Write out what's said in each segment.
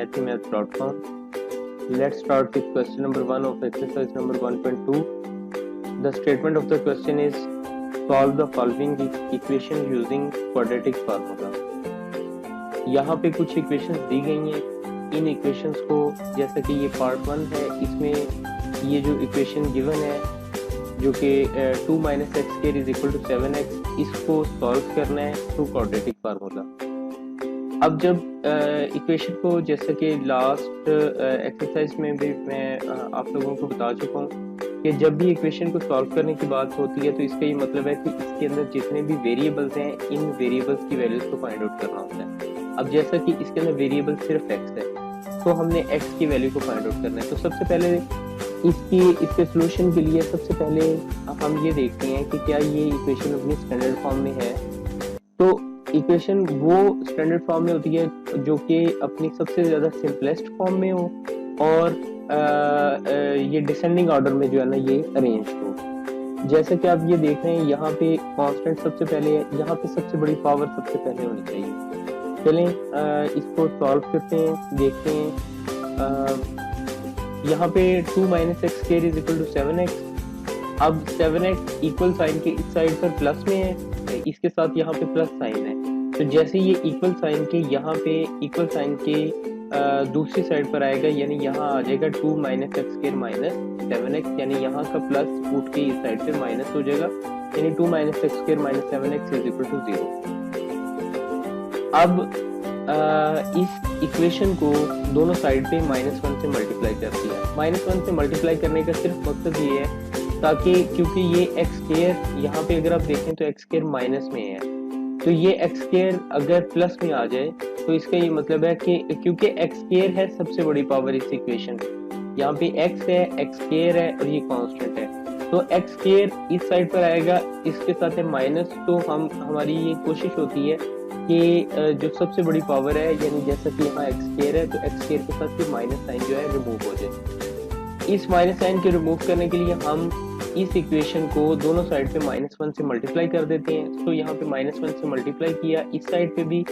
mathmath.com. Let's start with question number 1 of exercise number 1.2. The statement of the question is solve the following equation using quadratic formula. यहाँ पे कुछ equations दी गई हैं. इन equations को जैसा कि ये पार्ट 1 है, इसमें ये जो इक्वेशन गिवन है जो कि 2 - x² = 7x, इसको सॉल्व करना है थ्रू क्वाड्रेटिक फार्मूला. अब जब इक्वेशन को जैसा कि लास्ट एक्सरसाइज में भी मैं आप लोगों को बता चुका हूँ कि जब भी इक्वेशन को सॉल्व करने की बात होती है तो इसका ये मतलब है कि इसके अंदर जितने भी वेरिएबल्स हैं, इन वेरिएबल्स की वैल्यूज को फाइंड आउट करना होता है. अब जैसा कि इसके अंदर वेरिएबल सिर्फ x है, तो हमने x की वैल्यू को फाइंड आउट करना है. तो सबसे पहले इसके सोल्यूशन के लिए सबसे पहले हम ये देखते हैं कि क्या ये इक्वेशन अपनी स्टैंडर्ड फॉर्म में है. तो इक्वेशन वो स्टैंडर्ड फॉर्म में होती है जो कि अपनी सबसे ज़्यादा सिंपलेस्ट फॉर्म में हो और ये डिसेंडिंग ऑर्डर में जो है ना ये अरेंज हो. जैसे कि आप ये देख रहे हैं यहाँ पे कांस्टेंट सबसे पहले है, यहाँ पे सबसे बड़ी पावर सबसे पहले होनी चाहिए. चलें इसको सॉल्व करते हैं, देखते हैं. यहाँ पे 2 - x² = 7x. अब 7x इक्वल साइन के इस साइड पर प्लस में है, इसके साथ यहाँ पे प्लस साइन है. तो जैसे ये इक्वल साइन के यहाँ पे इक्वल साइन के दूसरी साइड पर आएगा, यानी यहाँ आ जाएगा 2 - x² - 7x, यानी यहाँ का प्लस उठ के इस साइड पे माइनस हो जाएगा, यानी 2 - x² - 7x = 0. अब इस इक्वेशन को दोनों साइड पे -1 से मल्टीप्लाई कर दिया. -1 से मल्टीप्लाई करने का सिर्फ मकसद ये है ताकि, क्योंकि ये x² यहाँ पे अगर आप देखें तो x² माइनस में है, तो ये x² अगर प्लस में आ जाए तो इसका ये मतलब है कि क्योंकि x² है सबसे बड़ी पावर इस इक्वेशन में, यहाँ पे x है, x² है और ये कांस्टेंट है. तो x² इस साइड पर आएगा, इसके साथ है माइनस. तो हमारी ये कोशिश होती है कि जो सबसे बड़ी पावर है, यानी जैसा कि यहाँ x² है, तो x² के साथ ये माइनस साइन जो है रिमूव हो जाए. इस माइनस साइन के रिमूव करने के लिए हम इस इक्वेशन को दोनों साइड पे -1 से मल्टीप्लाई कर देते हैं. तो यहाँ पे -1 से मल्टीप्लाई किया इस साइड पे भी,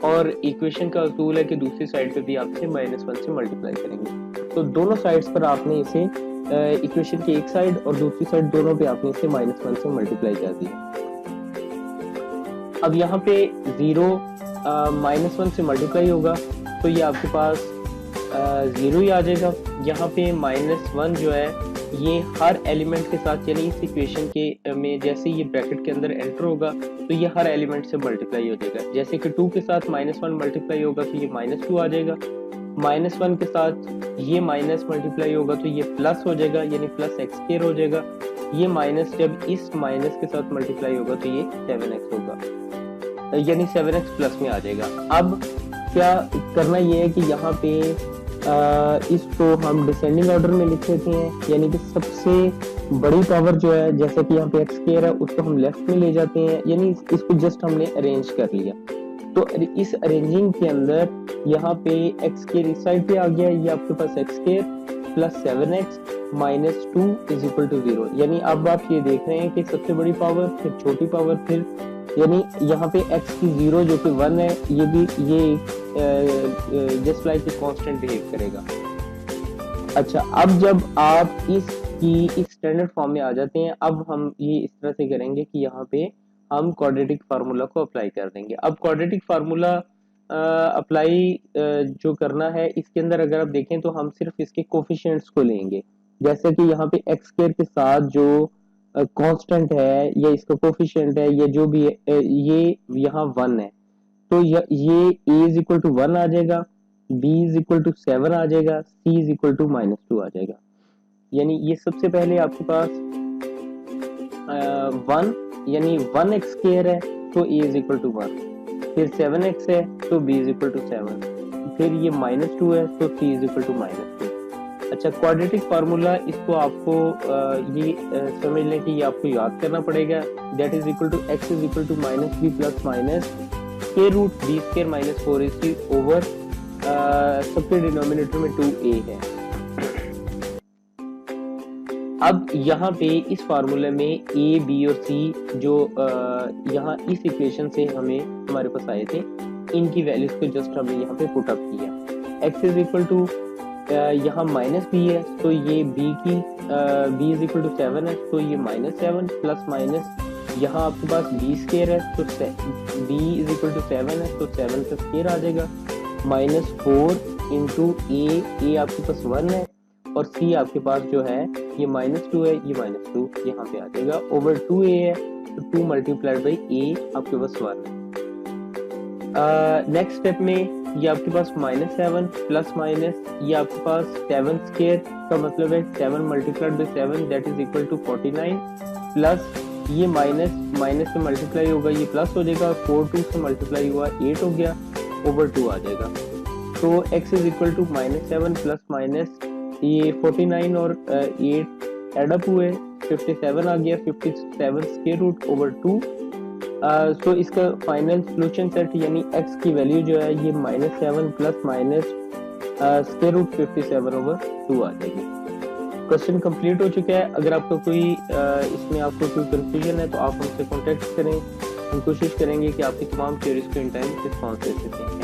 और इक्वेशन का असूल है कि दूसरी साइड पे भी आपसे -1 से मल्टीप्लाई करेंगे. तो दोनों साइड्स पर आपने इसे इक्वेशन की एक साइड और दूसरी साइड दोनों पे आपने इसे -1 से मल्टीप्लाई कर दिया. अब यहाँ पे 0 -1 से मल्टीप्लाई होगा तो ये आपके पास 0 ही आ जाएगा. यहाँ पे -1 जो है ये हर एलिमेंट के साथ, यानी इस इक्वेशन के में जैसे ये ब्रैकेट के अंदर एंटर होगा तो ये हर एलिमेंट से मल्टीप्लाई हो जाएगा. जैसे कि 2 के साथ -1 मल्टीप्लाई होगा तो ये -2 आ जाएगा. -1 के साथ ये माइनस मल्टीप्लाई होगा तो ये प्लस हो जाएगा, यानी प्लस x² हो जाएगा. ये माइनस जब इस माइनस के साथ मल्टीप्लाई होगा तो ये 7x होगा, यानी 7x प्लस में आ जाएगा. अब क्या करना ये है कि यहाँ पे इसको हम डिसेंडिंग ऑर्डर में लिख लेते हैं, यानी कि सबसे बड़ी पावर जो है, जैसे कि यहाँ पे x² है, उसको हम लेफ्ट में ले जाते हैं, यानी इसको जस्ट हमने अरेंज कर लिया. तो इस अरेंजिंग के अंदर यहाँ पे x² इस साइड पे आ गया, ये आपके पास x² + 7x - 2 = 0. यानी अब आप ये देख रहे हैं कि सबसे बड़ी पावर, फिर छोटी पावर, फिर यानी यहाँ पे x की 0 जो कि 1 है, ये भी ये just like a constant behave करेगा. अच्छा, अब जब आप इस स्टैंडर्ड फॉर्म में आ जाते हैं, अब हम ये इस तरह से करेंगे कि यहाँ पे हम क्वाड्रेटिक फार्मूला को अप्लाई कर देंगे. अब क्वाड्रेटिक फार्मूला अप्लाई जो करना है, इसके अंदर अगर आप देखें तो हम सिर्फ इसके कोफिशिएंट्स को लेंगे. जैसे कि यहाँ पे x² के साथ जो कांस्टेंट है या इसका कोफिशिएंट है, ये जो भी है, ये यहाँ 1 है, तो ये a = 1 आ जाएगा, b = 7 आ जाएगा, c = -2 आ जाएगा. यानी ये सबसे पहले आपके पास 1, यानी 1x² है तो a = 1, फिर 7x है तो b = 7, फिर ये -2 है तो c = -2. अच्छा, क्वाड्रेटिक फार्मूला, इसको आपको ये समझ लें कि ये आपको याद करना पड़ेगा. That is equal to x = -b + (√b² - 4ac) over सबके डिनोमिनेटर में 2a है. अब यहाँ पे इस फार्मूले में a, b और c जो यहाँ इस इक्वेशन से हमारे पास आए थे, इनकी वैल्यूज को जस्ट हमने यहाँ पे पुट अप किया. x इज इक्वल टू यहाँ माइनस बी है, तो ये b की b इज इक्वल टू 7 है, तो ये -7 प्लस माइनस यहाँ आपके पास b स्क्वायर है, तो b इज इक्वल टू 7 है, तो 7 का स्क्वायर आ जाएगा, -4 इंटू a आपके पास 1 है और c आपके पास जो है ये -2 है, ये -2 यहाँ पे आ जाएगा, ओवर 2a है, तो 2 मल्टीप्लाइड बाई a आपके पास 1 है। नेक्स्ट स्टेप में ये आपके पास -7 प्लस माइनस ये आपके पास 7 स्क्वायर का मतलब है 7 multiplied by 7 that is equal to 49 plus ये माइनस से मल्टीप्लाई होगा, ये प्लस हो जाएगा, 4 2 से मल्टीप्लाई हुआ 8 हो गया, ओवर 2 आ जाएगा। तो x is equal to -7 plus minus ये 49 और 8 एड अप हुए 57 आ गया, 57 स्क्वायर रूट ओवर 2। सो इसका फाइनल सोल्यूशन सेट यानी x की वैल्यू जो है ये -7 plus minus square root 57 over 2 आ जाएगी। क्वेश्चन कंप्लीट हो चुका है। अगर आपको कोई इसमें आपको कोई कंफ्यूजन है तो आप हमसे कांटेक्ट करें, हम कोशिश करेंगे कि आपकी तमाम क्वेरीज को इन टाइम रिस्पॉन्स दे सकें।